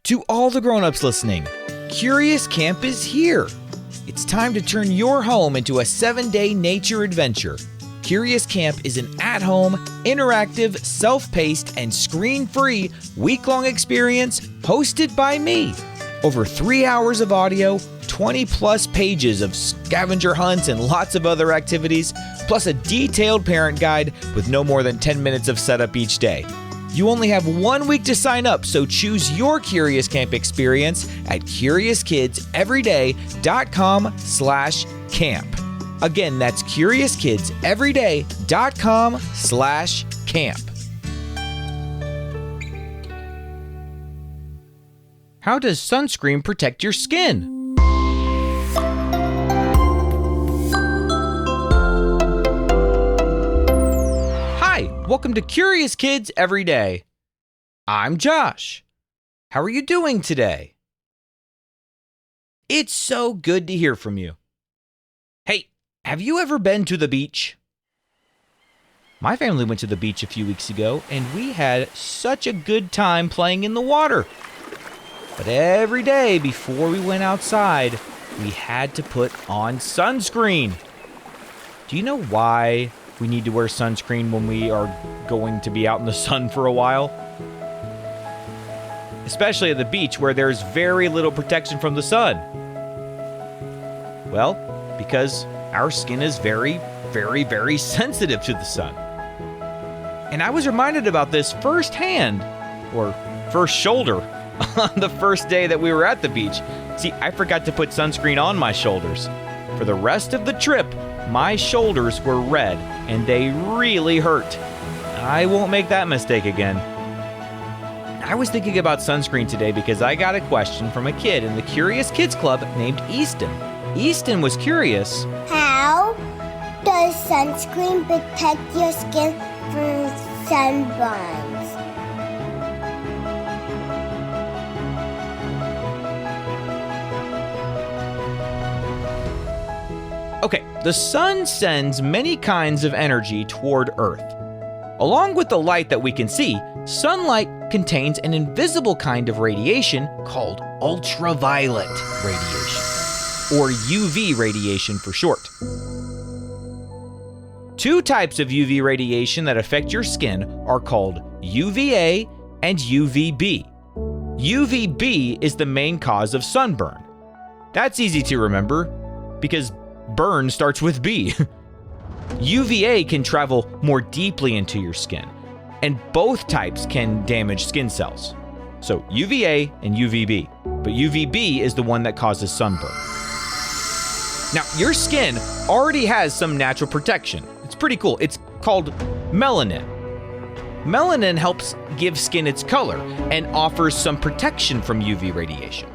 To all the grown-ups listening, Curious Camp is here. It's time to turn your home into a 7-day nature adventure. Curious Camp is an at-home, interactive, self-paced, and screen-free week-long experience hosted by me. Over 3 hours of audio, 20-plus pages of scavenger hunts and lots of other activities, plus a detailed parent guide with no more than 10 minutes of setup each day. You only have 1 week to sign up, so choose your Curious Camp experience at CuriousKidsEveryday.com/camp. Again, that's CuriousKidsEveryday.com/camp. How does sunscreen protect your skin? Hi, welcome to Curious Kids Every Day. I'm Josh. How are you doing today? It's so good to hear from you. Hey, have you ever been to the beach? My family went to the beach a few weeks ago, and we had such a good time playing in the water. But every day before we went outside, we had to put on sunscreen. Do you know why we need to wear sunscreen when we are going to be out in the sun for a while? Especially at the beach where there's very little protection from the sun. Well, because our skin is very, very, very sensitive to the sun. And I was reminded about this firsthand, or first shoulder, on the first day that we were at the beach. See, I forgot to put sunscreen on my shoulders. For the rest of the trip, my shoulders were red, and they really hurt. I won't make that mistake again. I was thinking about sunscreen today because I got a question from a kid in the Curious Kids Club named Easton. Easton was curious. How does sunscreen protect your skin from sunburns? Okay, the sun sends many kinds of energy toward Earth. Along with the light that we can see, sunlight contains an invisible kind of radiation called ultraviolet radiation, or UV radiation for short. Two types of UV radiation that affect your skin are called UVA and UVB. UVB is the main cause of sunburn. That's easy to remember because burn starts with B. UVA can travel more deeply into your skin, and both types can damage skin cells. So UVA and UVB, but UVB is the one that causes sunburn. Now, your skin already has some natural protection. It's pretty cool. It's called melanin. Melanin helps give skin its color and offers some protection from UV radiation.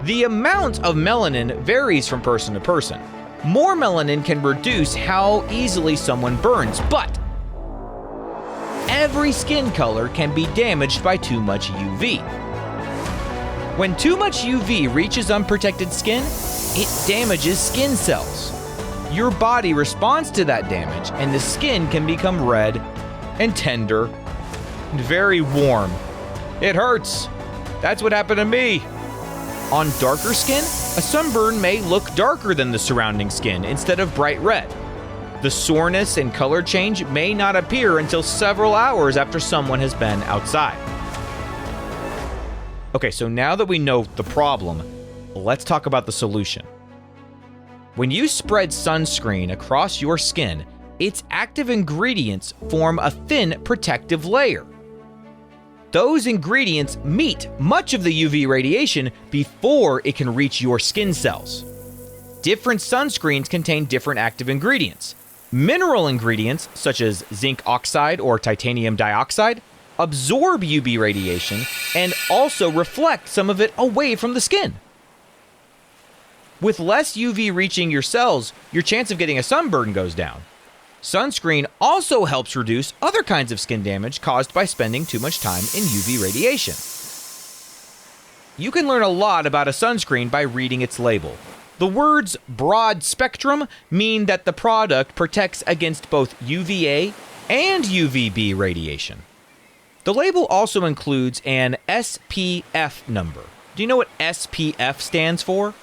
The amount of melanin varies from person to person. More melanin can reduce how easily someone burns, but every skin color can be damaged by too much UV. When too much UV reaches unprotected skin, it damages skin cells. Your body responds to that damage, and the skin can become red and tender and very warm. It hurts. That's what happened to me. On darker skin, a sunburn may look darker than the surrounding skin instead of bright red. The soreness and color change may not appear until several hours after someone has been outside. Okay, so now that we know the problem, let's talk about the solution. When you spread sunscreen across your skin, its active ingredients form a thin protective layer. Those ingredients meet much of the UV radiation before it can reach your skin cells. Different sunscreens contain different active ingredients. Mineral ingredients, such as zinc oxide or titanium dioxide, absorb UV radiation and also reflect some of it away from the skin. With less UV reaching your cells, your chance of getting a sunburn goes down. Sunscreen also helps reduce other kinds of skin damage caused by spending too much time in UV radiation. You can learn a lot about a sunscreen by reading its label. The words broad spectrum mean that the product protects against both UVA and UVB radiation. The label also includes an SPF number. Do you know what SPF stands for?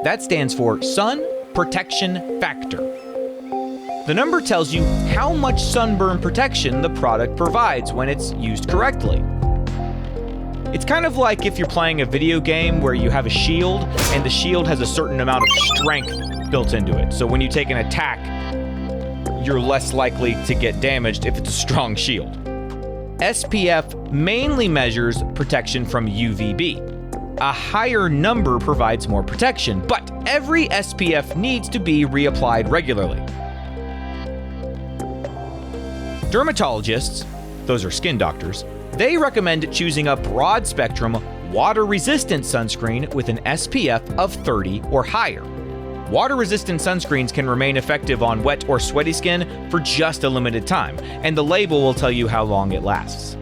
That stands for Sun Protection Factor. The number tells you how much sunburn protection the product provides when it's used correctly. It's kind of like if you're playing a video game where you have a shield and the shield has a certain amount of strength built into it. So when you take an attack, you're less likely to get damaged if it's a strong shield. SPF mainly measures protection from UVB. A higher number provides more protection, but every SPF needs to be reapplied regularly. Dermatologists, those are skin doctors, they recommend choosing a broad-spectrum, water-resistant sunscreen with an SPF of 30 or higher. Water-resistant sunscreens can remain effective on wet or sweaty skin for just a limited time, and the label will tell you how long it lasts.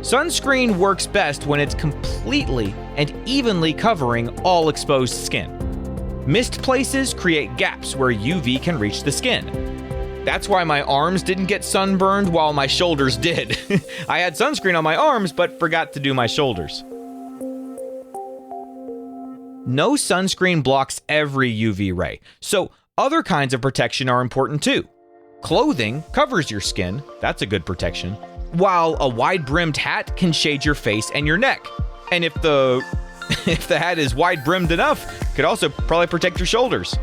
Sunscreen works best when it's completely and evenly covering all exposed skin. Missed places create gaps where UV can reach the skin. That's why my arms didn't get sunburned while my shoulders did. I had sunscreen on my arms but forgot to do my shoulders. No sunscreen blocks every UV ray, so other kinds of protection are important too. Clothing covers your skin, that's a good protection, while a wide-brimmed hat can shade your face and your neck. And if the hat is wide-brimmed enough, it could also probably protect your shoulders.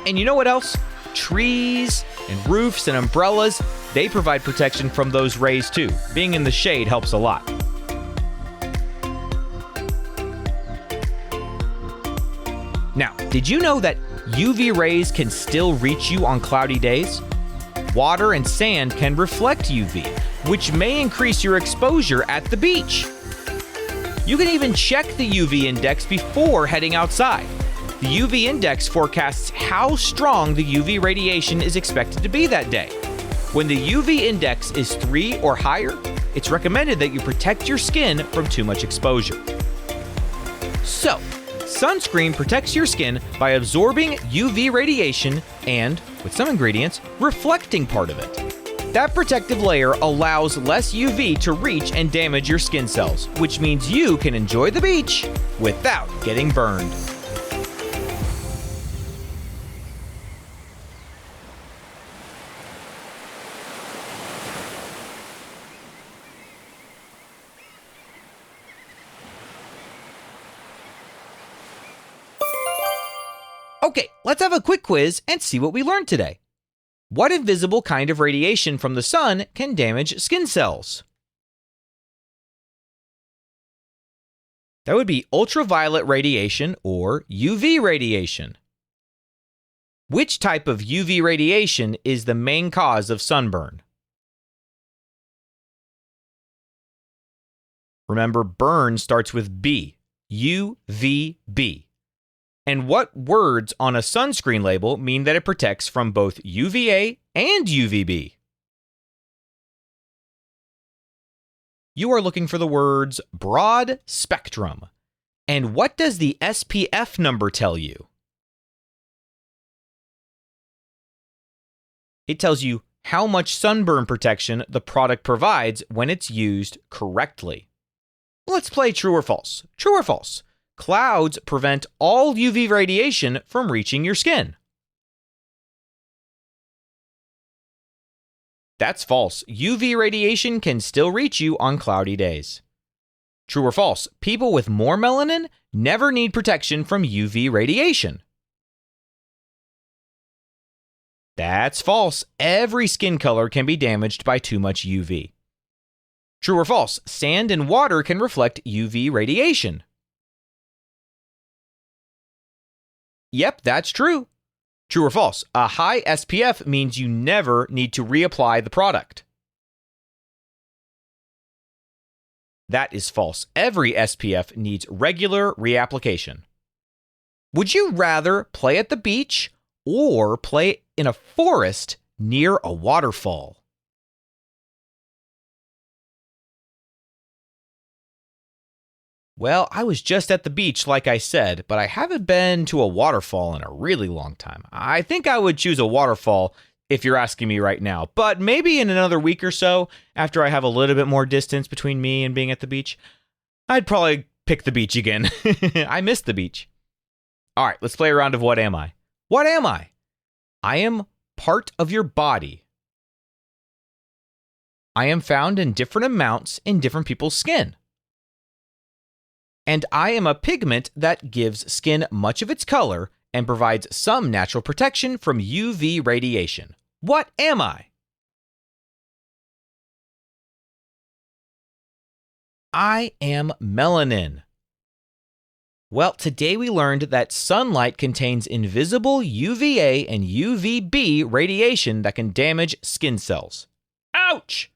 And you know what else? Trees and roofs and umbrellas, they provide protection from those rays too. Being in the shade helps a lot. Now, did you know that UV rays can still reach you on cloudy days? Water and sand can reflect UV, which may increase your exposure at the beach. You can even check the UV index before heading outside. The UV index forecasts how strong the UV radiation is expected to be that day. When the UV index is 3 or higher, it's recommended that you protect your skin from too much exposure. So, sunscreen protects your skin by absorbing UV radiation and, with some ingredients, reflecting part of it. That protective layer allows less UV to reach and damage your skin cells, which means you can enjoy the beach without getting burned. Okay, let's have a quick quiz and see what we learned today. What invisible kind of radiation from the sun can damage skin cells? That would be ultraviolet radiation or UV radiation. Which type of UV radiation is the main cause of sunburn? Remember, burn starts with B, UVB. And what words on a sunscreen label mean that it protects from both UVA and UVB? You are looking for the words broad spectrum. And what does the SPF number tell you? It tells you how much sunburn protection the product provides when it's used correctly. Let's play true or false. True or false? Clouds prevent all UV radiation from reaching your skin. That's false. UV radiation can still reach you on cloudy days. True or false? People with more melanin never need protection from UV radiation. That's false. Every skin color can be damaged by too much UV. True or false? Sand and water can reflect UV radiation. Yep, that's true. True or false? A high SPF means you never need to reapply the product. That is false. Every SPF needs regular reapplication. Would you rather play at the beach or play in a forest near a waterfall? Well, I was just at the beach, like I said, but I haven't been to a waterfall in a really long time. I think I would choose a waterfall if you're asking me right now. But maybe in another week or so, after I have a little bit more distance between me and being at the beach, I'd probably pick the beach again. I miss the beach. All right, let's play a round of What Am I? What am I? I am part of your body. I am found in different amounts in different people's skin. And I am a pigment that gives skin much of its color and provides some natural protection from UV radiation. What am I? I am melanin. Well, today we learned that sunlight contains invisible UVA and UVB radiation that can damage skin cells. Ouch!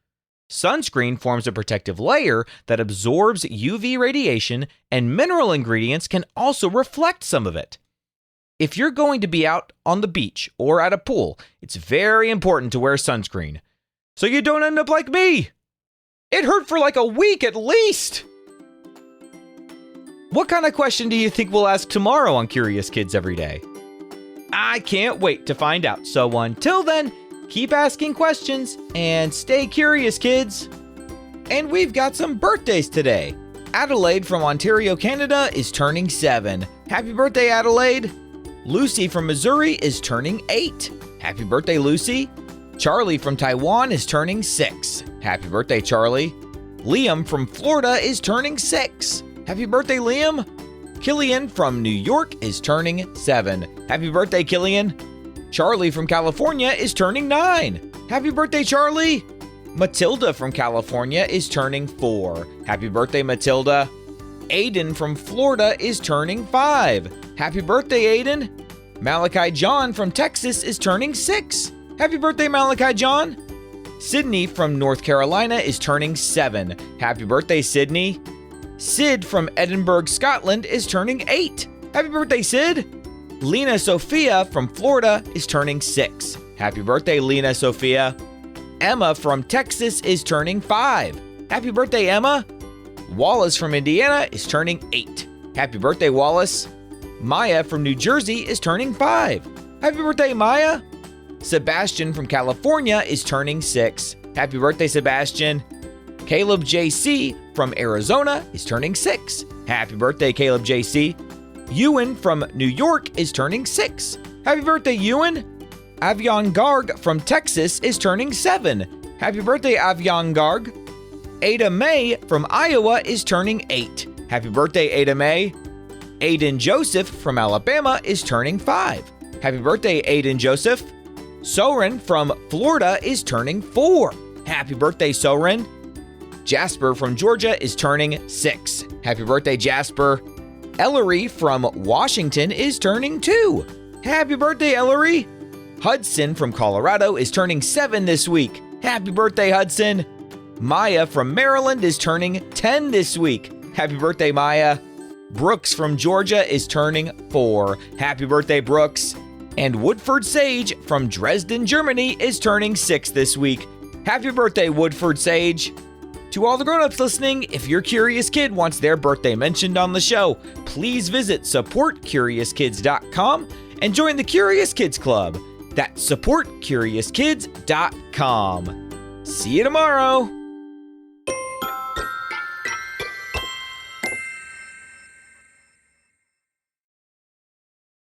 Sunscreen forms a protective layer that absorbs UV radiation, and mineral ingredients can also reflect some of it. If you're going to be out on the beach or at a pool, it's very important to wear sunscreen, so you don't end up like me. It hurt for like a week at least. What kind of question do you think we'll ask tomorrow on Curious Kids Every Day? I can't wait to find out. So until then, keep asking questions and stay curious, kids. And we've got some birthdays today. Adelaide from Ontario, Canada is turning 7. Happy birthday, Adelaide. Lucy from Missouri is turning 8. Happy birthday, Lucy. Charlie from Taiwan is turning 6. Happy birthday, Charlie. Liam from Florida is turning 6. Happy birthday, Liam. Killian from New York is turning 7. Happy birthday, Killian. Charlie from California is turning 9. Happy birthday, Charlie. Matilda from California is turning 4. Happy birthday, Matilda. Aiden from Florida is turning 5. Happy birthday, Aiden. Malachi John from Texas is turning 6. Happy birthday, Malachi John. Sydney from North Carolina is turning 7. Happy birthday, Sydney. Sid from Edinburgh, Scotland is turning 8. Happy birthday, Sid. Lena Sophia from Florida is turning 6. Happy birthday, Lena Sophia. Emma from Texas is turning 5. Happy birthday, Emma. Wallace from Indiana is turning 8. Happy birthday, Wallace. Maya from New Jersey is turning 5. Happy birthday, Maya. Sebastian from California is turning 6. Happy birthday, Sebastian. Caleb JC from Arizona is turning 6. Happy birthday, Caleb JC. Ewan from New York is turning 6. Happy birthday, Ewan. Avion Garg from Texas is turning 7. Happy birthday, Avion Garg. Ada May from Iowa is turning 8. Happy birthday, Ada May. Aiden Joseph from Alabama is turning 5. Happy birthday, Aiden Joseph. Soren from Florida is turning 4. Happy birthday, Soren. Jasper from Georgia is turning 6. Happy birthday, Jasper. Ellery from Washington is turning 2. Happy birthday, Ellery. Hudson from Colorado is turning 7 this week. Happy birthday, Hudson. Maya from Maryland is turning 10 this week. Happy birthday, Maya. Brooks from Georgia is turning 4. Happy birthday, Brooks. And Woodford Sage from Dresden, Germany is turning 6 this week. Happy birthday, Woodford Sage. To all the grown-ups listening, if your curious kid wants their birthday mentioned on the show, please visit supportcuriouskids.com and join the Curious Kids Club. That's supportcuriouskids.com. See you tomorrow.